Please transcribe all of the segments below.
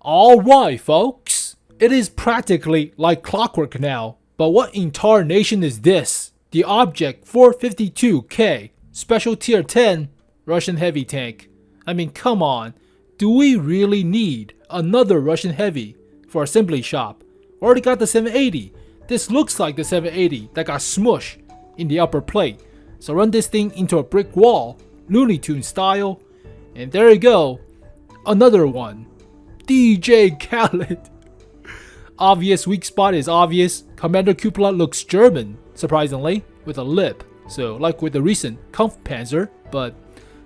Alright folks, it is practically like Clockwork now, but what in tarnation is this? The Object 452K, Special Tier 10, Russian Heavy Tank. I mean come on, do we really need another Russian Heavy for assembly shop? Already got the 780, this looks like the 780 that got smushed in the upper plate. So run this thing into a brick wall, Looney Tunes style, and there you go, another one. DJ Khaled. Obvious weak spot is obvious. Commander Cupola looks German, surprisingly, with a lip. So like with the recent Kampfpanzer, but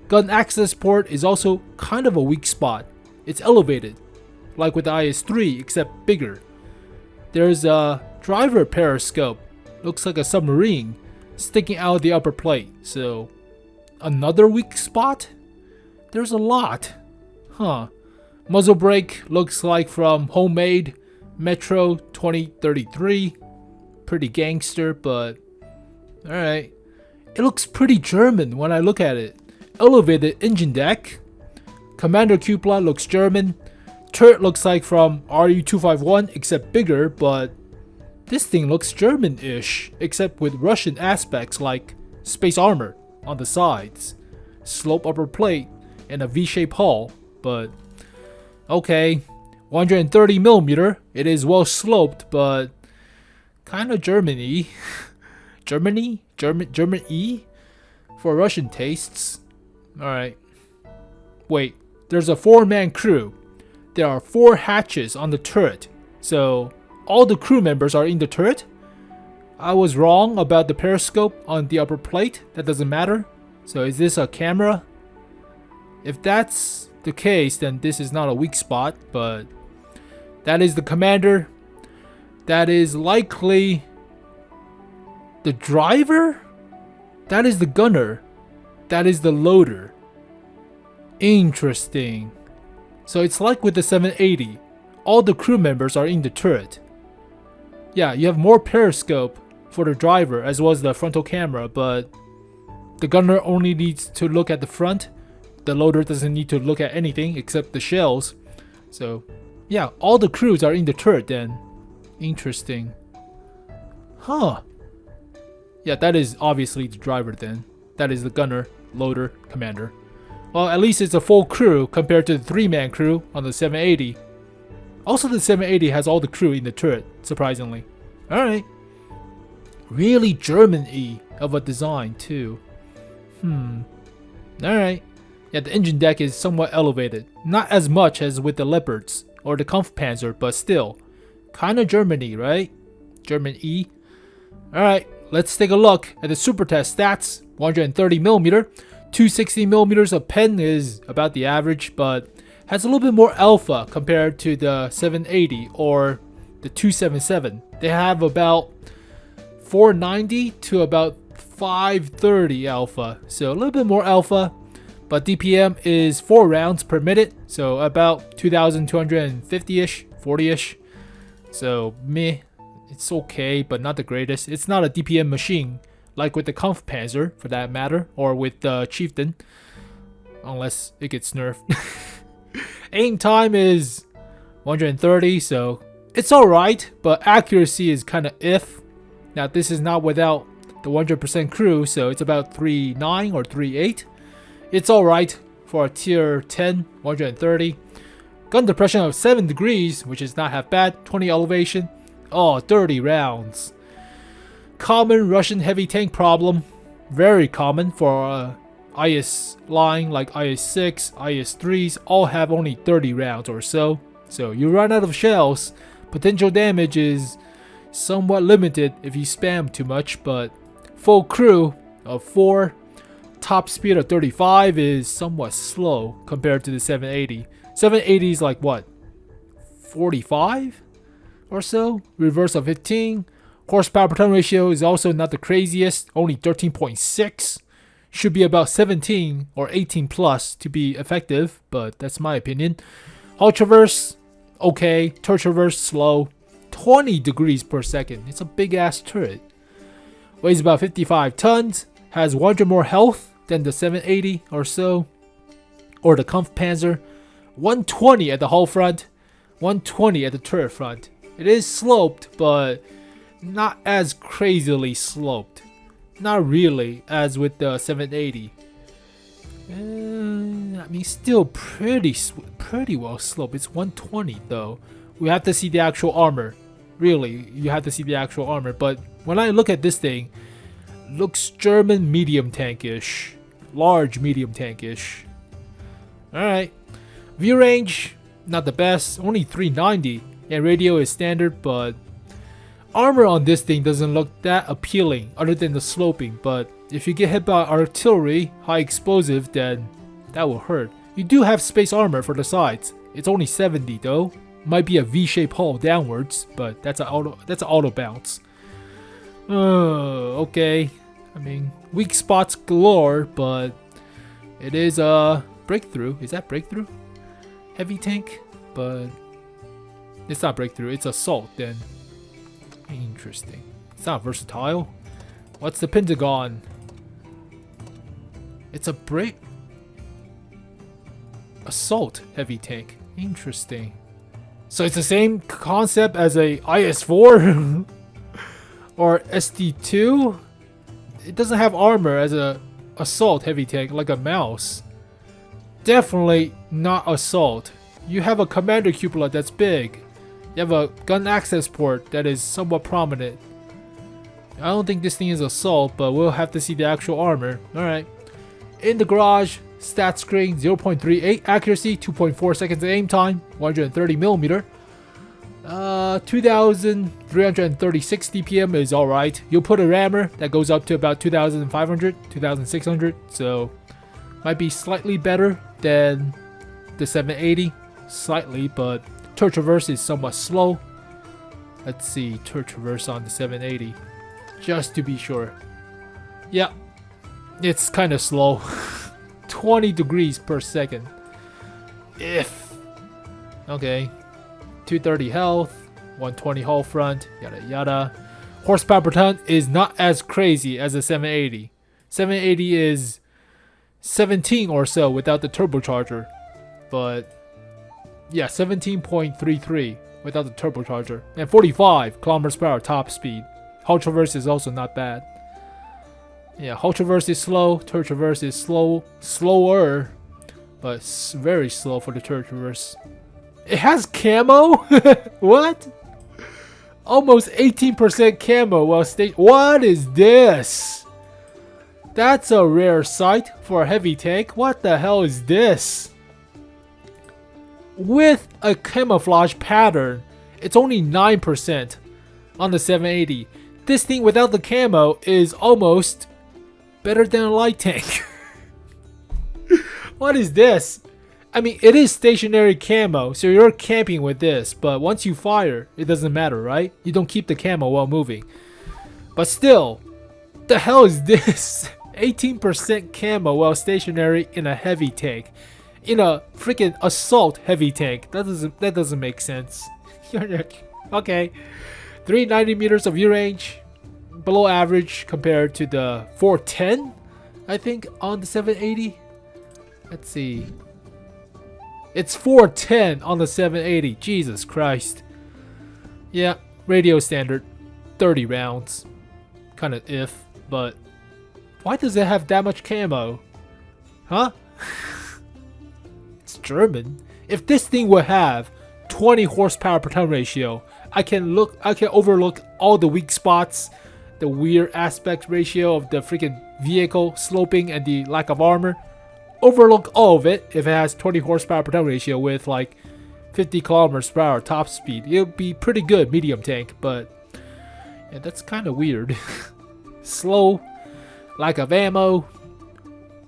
gun access port is also kind of a weak spot. It's elevated, like with the IS-3 except bigger. There's a driver periscope, looks like a submarine, sticking out of the upper plate. So another weak spot? There's a lot. Huh. Muzzle brake looks like from Homemade Metro 2033. Pretty gangster, but alright. It looks pretty German when I look at it. Elevated engine deck. Commander Cupola looks German. Turret looks like from RU-251 except bigger, but this thing looks German-ish except with Russian aspects like space armor on the sides, slope upper plate, and a V-shaped hull, but okay, 130mm, it is well sloped, but kinda Germany. German-y? For Russian tastes. Alright. Wait, there's a 4-man crew. There are 4 hatches on the turret, so all the crew members are in the turret? I was wrong about the periscope on the upper plate, that doesn't matter. So is this a camera? If that's the case, then this is not a weak spot, but that is the commander. That is likely the driver. That is the gunner. That is the loader. Interesting. So it's like with the 780, all the crew members are in the turret. Yeah, you have more periscope for the driver as well as the frontal camera, but the gunner only needs to look at the front. The loader doesn't need to look at anything except the shells. So yeah, all the crews are in the turret then. Interesting. Huh. Yeah, that is obviously the driver then. That is the gunner, loader, commander. Well, at least it's a full crew compared to the 3-man crew on the 780. Also the 780 has all the crew in the turret, surprisingly. Alright. Really German-y of a design too. Alright. Yeah, the engine deck is somewhat elevated. Not as much as with the Leopards or the Kampfpanzer, but still. Kinda Germany, right? German-y. Alright, let's take a look at the Supertest Stats. 130mm. 260mm of pen is about the average, but has a little bit more alpha compared to the 780 or the 277. They have about 490 to about 530 alpha, so a little bit more alpha. But DPM is 4 rounds per minute, so about 2,250-ish, 40-ish. So meh, it's okay, but not the greatest. It's not a DPM machine like with the Kampfpanzer, for that matter, or with the Chieftain, unless it gets nerfed. Aim time is 130, so it's alright, but accuracy is kinda if. Now this is not without the 100% crew, so it's about 3.9 or 3.8. It's alright for a tier 10, 130. Gun depression of 7 degrees, which is not half bad. 20 elevation. Oh, 30 rounds. Common Russian heavy tank problem. Very common for IS line like IS-6, IS-3s. All have only 30 rounds or so. So you run out of shells. Potential damage is somewhat limited if you spam too much, but full crew of 4. Top speed of 35 is somewhat slow compared to the 780. 780 is like what? 45 or so? Reverse of 15. Horsepower per ton ratio is also not the craziest, only 13.6. Should be about 17 or 18 plus to be effective, but that's my opinion. Hull traverse, okay. Turret traverse, slow. 20 degrees per second. It's a big ass turret. Weighs about 55 tons. Has 100 more health than the 780 or so, or the Kampfpanzer. 120 at the hull front, 120 at the turret front. It is sloped, but not as crazily sloped. Not really, as with the 780. I mean, still pretty well sloped. It's 120 though. We have to see the actual armor. Really, you have to see the actual armor. But when I look at this thing, looks German medium tankish, large medium tankish. All right, view range not the best, only 390. And radio is standard, but armor on this thing doesn't look that appealing other than the sloping. But if you get hit by artillery, high explosive, then that will hurt. You do have space armor for the sides. It's only 70 though. Might be a V-shaped hull downwards, but that's an auto bounce. Okay. I mean, weak spots galore, but it is a breakthrough. Is that breakthrough? Heavy tank, but it's not breakthrough. It's assault then. Interesting. It's not versatile. What's the Pentagon? It's a assault heavy tank. Interesting. So it's the same concept as a IS-4 or SD-2. It doesn't have armor as a assault heavy tank like a mouse. Definitely not assault. You have a commander cupola that's big. You have a gun access port that is somewhat prominent. I don't think this thing is assault, but we'll have to see the actual armor. Alright. In the garage, stat screen 0.38 accuracy, 2.4 seconds of aim time, 130mm. 2336 DPM is alright. You'll put a rammer that goes up to about 2500, 2600, so might be slightly better than the 780. Slightly, but turret traverse is somewhat slow. Let's see, turret traverse on the 780. Just to be sure. Yeah, it's kind of slow. 20 degrees per second. If. Okay. 230 health, 120 hull front, yada yada. Horsepower per ton is not as crazy as the 780. 780 is 17 or so without the turbocharger. But yeah, 17.33 without the turbocharger. And 45 kilometers per hour top speed. Hull traverse is also not bad. Yeah, hull traverse is slow, turret traverse is slower, but very slow for the turret traverse. It has camo? What? Almost 18% camo while what is this? That's a rare sight for a heavy tank. What the hell is this? With a camouflage pattern, it's only 9% on the 780. This thing without the camo is almost better than a light tank. What is this? I mean, it is stationary camo, so you're camping with this, but once you fire, it doesn't matter, right? You don't keep the camo while moving. But still, the hell is this? 18% camo while stationary in a heavy tank. In a freaking assault heavy tank. That doesn't make sense. Okay. 390 meters of view range. Below average compared to the 410, I think, on the 780. Let's see. It's 410 on the 780. Jesus Christ. Yeah, radio standard. 30 rounds. Kind of if, but why does it have that much camo? Huh? It's German. If this thing would have 20 horsepower per ton ratio, I can overlook all the weak spots, the weird aspect ratio of the freaking vehicle sloping and the lack of armor. Overlook all of it if it has 20 horsepower per ton ratio with like 50 kilometers per hour top speed. It would be pretty good medium tank, but yeah, that's kind of weird. Slow, lack of ammo,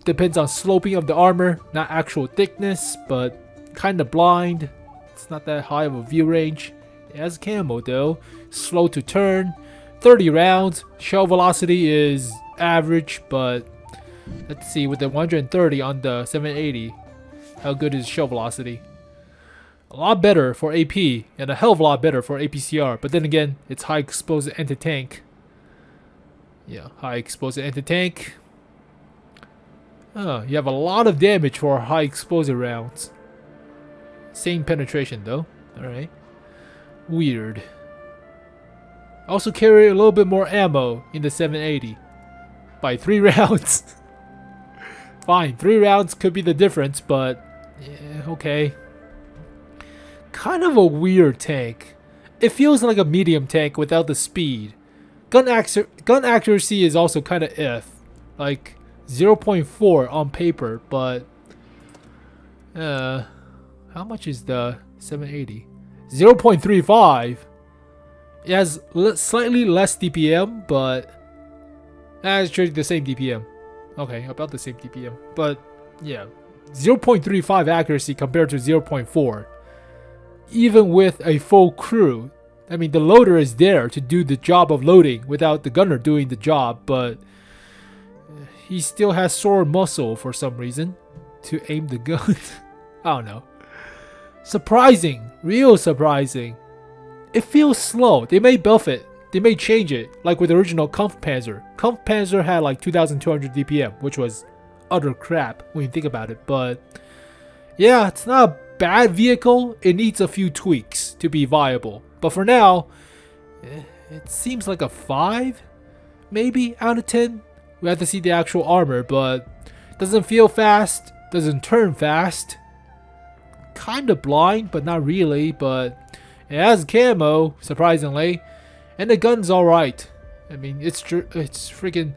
depends on sloping of the armor, not actual thickness, but kind of blind. It's not that high of a view range. It has camo though, slow to turn, 30 rounds, shell velocity is average, but let's see, with the 130 on the 780, how good is shell velocity? A lot better for AP, and a hell of a lot better for APCR, but then again, it's high explosive anti-tank. Yeah, high explosive anti-tank. You have a lot of damage for high explosive rounds. Same penetration though. Alright. Weird. Also carry a little bit more ammo in the 780. By 3 rounds. Fine, 3 rounds could be the difference, but yeah, okay. Kind of a weird tank. It feels like a medium tank without the speed. Gun accuracy is also kind of like 0.4 on paper, but how much is the 780? 0.35. It has slightly less DPM, but it's actually the same DPM. Okay, about the same DPM, but yeah, 0.35 accuracy compared to 0.4. Even with a full crew, I mean, the loader is there to do the job of loading without the gunner doing the job, but he still has sore muscle for some reason to aim the gun. I don't know. Surprising, real surprising. It feels slow. They may buff it. They may change it, like with the original Kampfpanzer. Kampfpanzer had like 2,200 DPM, which was utter crap when you think about it. But yeah, it's not a bad vehicle. It needs a few tweaks to be viable. But for now, it seems like a 5, maybe out of 10. We have to see the actual armor, but doesn't feel fast, doesn't turn fast. Kind of blind, but not really. But it has camo, surprisingly. And the gun's alright. I mean, it's freaking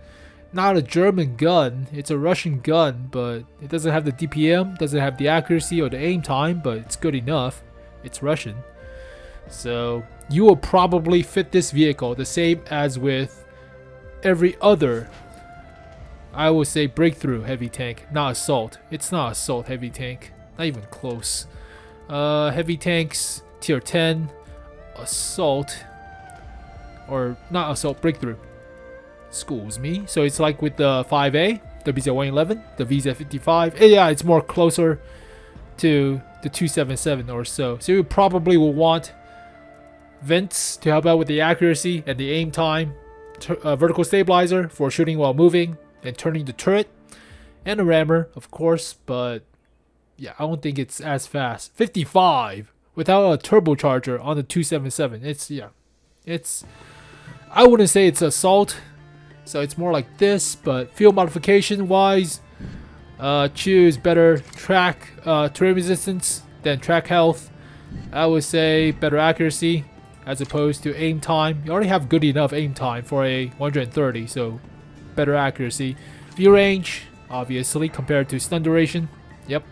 not a German gun. It's a Russian gun, but it doesn't have the DPM, doesn't have the accuracy or the aim time, but it's good enough. It's Russian. So you will probably fit this vehicle the same as with every other, I would say, breakthrough heavy tank, not assault. It's not assault heavy tank, not even close. Heavy tanks, tier 10, assault, or not assault, breakthrough. Excuse me. So it's like with the 5A, the VZ-111, the VZ-55. Yeah, it's more closer to the 277 or so. So you probably will want vents to help out with the accuracy and the aim time, vertical stabilizer for shooting while moving and turning the turret, and a rammer, of course. But yeah, I don't think it's as fast. 55 without a turbocharger on the 277. It's I wouldn't say it's assault, so it's more like this. But field modification wise, choose better terrain resistance than track health. I would say better accuracy as opposed to aim time. You already have good enough aim time for a 130, so better accuracy. View range, obviously, compared to stun duration. Yep.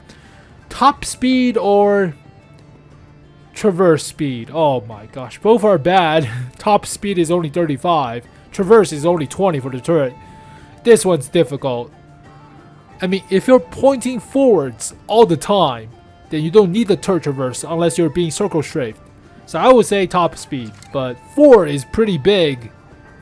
Top speed or traverse speed. Oh my gosh, both are bad. Top speed is only 35. Traverse is only 20 for the turret. This one's difficult. I mean, if you're pointing forwards all the time, then you don't need the turret traverse unless you're being circle strafed. So I would say top speed, but 4 is pretty big.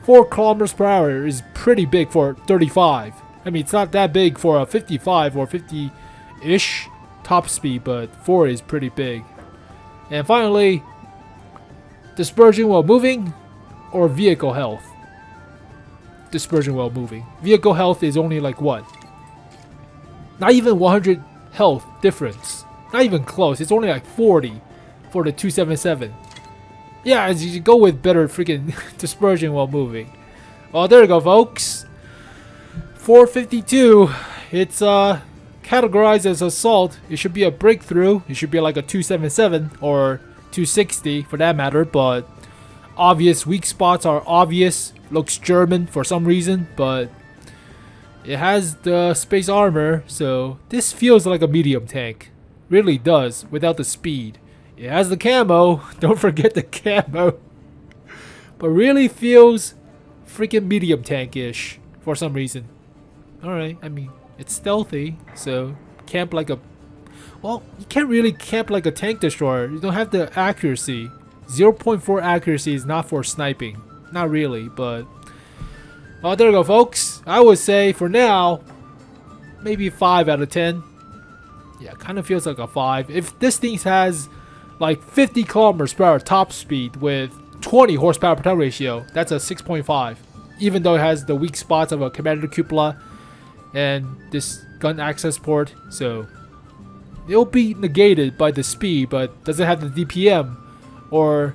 4 kilometers per hour is pretty big for 35. I mean, it's not that big for a 55 or 50-ish top speed, but 4 is pretty big. And finally, dispersion while moving or vehicle health. Dispersion while moving. Vehicle health is only like what? Not even 100 health difference. Not even close. It's only like 40 for the 277. Yeah, as you go with better freaking dispersion while moving. Well, there you go, folks. 452. It's categorized as assault. It should be a breakthrough. It should be like a 277 or 260 for that matter, but obvious weak spots are obvious. Looks German for some reason, but it has the space armor, so this feels like a medium tank. Really does, without the speed. It has the camo. Don't forget the camo. But really feels freaking medium tank-ish for some reason. Alright, I mean, it's stealthy, so camp like a... Well, you can't really camp like a tank destroyer. You don't have the accuracy. 0.4 accuracy is not for sniping. Not really, but... Well, there you go, folks. I would say, for now, maybe 5 out of 10. Yeah, kind of feels like a 5. If this thing has like 50 kilometers per hour top speed with 20 horsepower per ton ratio, that's a 6.5. Even though it has the weak spots of a commander cupola and this gun access port, so it'll be negated by the speed, but doesn't have the DPM or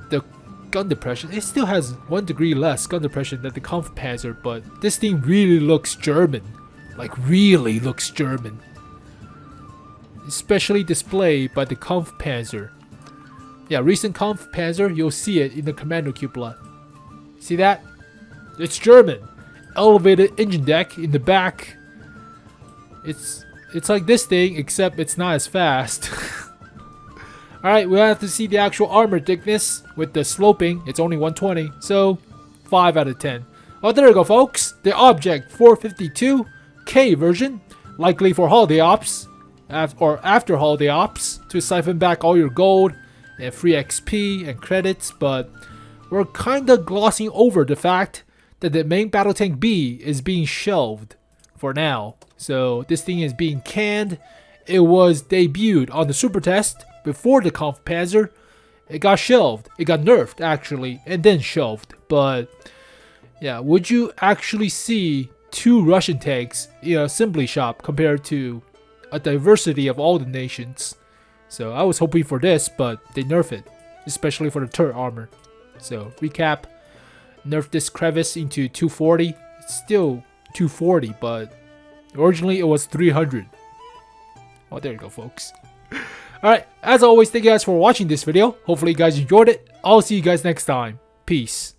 the gun depression. It still has 1 degree less gun depression than the Kampfpanzer, but this thing really looks German. Like really looks German. Especially displayed by the Kampfpanzer. Yeah, recent Kampfpanzer, you'll see it in the commando cupola. See that? It's German. Elevated engine deck in the back. It's like this thing, except it's not as fast. Alright, we'll have to see the actual armor thickness. With the sloping, it's only 120, so 5 out of 10. Oh, there you go, folks. The Object 452K version, likely for holiday ops, or after holiday ops, to siphon back all your gold and free XP and credits, but we're kinda glossing over the fact that the main battle tank B is being shelved for now. So this thing is being canned. It was debuted on the Supertest before the Kampfpanzer. It got shelved. It got nerfed actually, and then shelved. But yeah, would you actually see 2 Russian tanks in an assembly shop compared to a diversity of all the nations? So I was hoping for this, but they nerf it, especially for the turret armor. So recap, nerf this crevice into 240. It's still 240, but originally it was 300. Oh, there you go, folks. Alright, as always, thank you guys for watching this video. Hopefully you guys enjoyed it. I'll see you guys next time. Peace.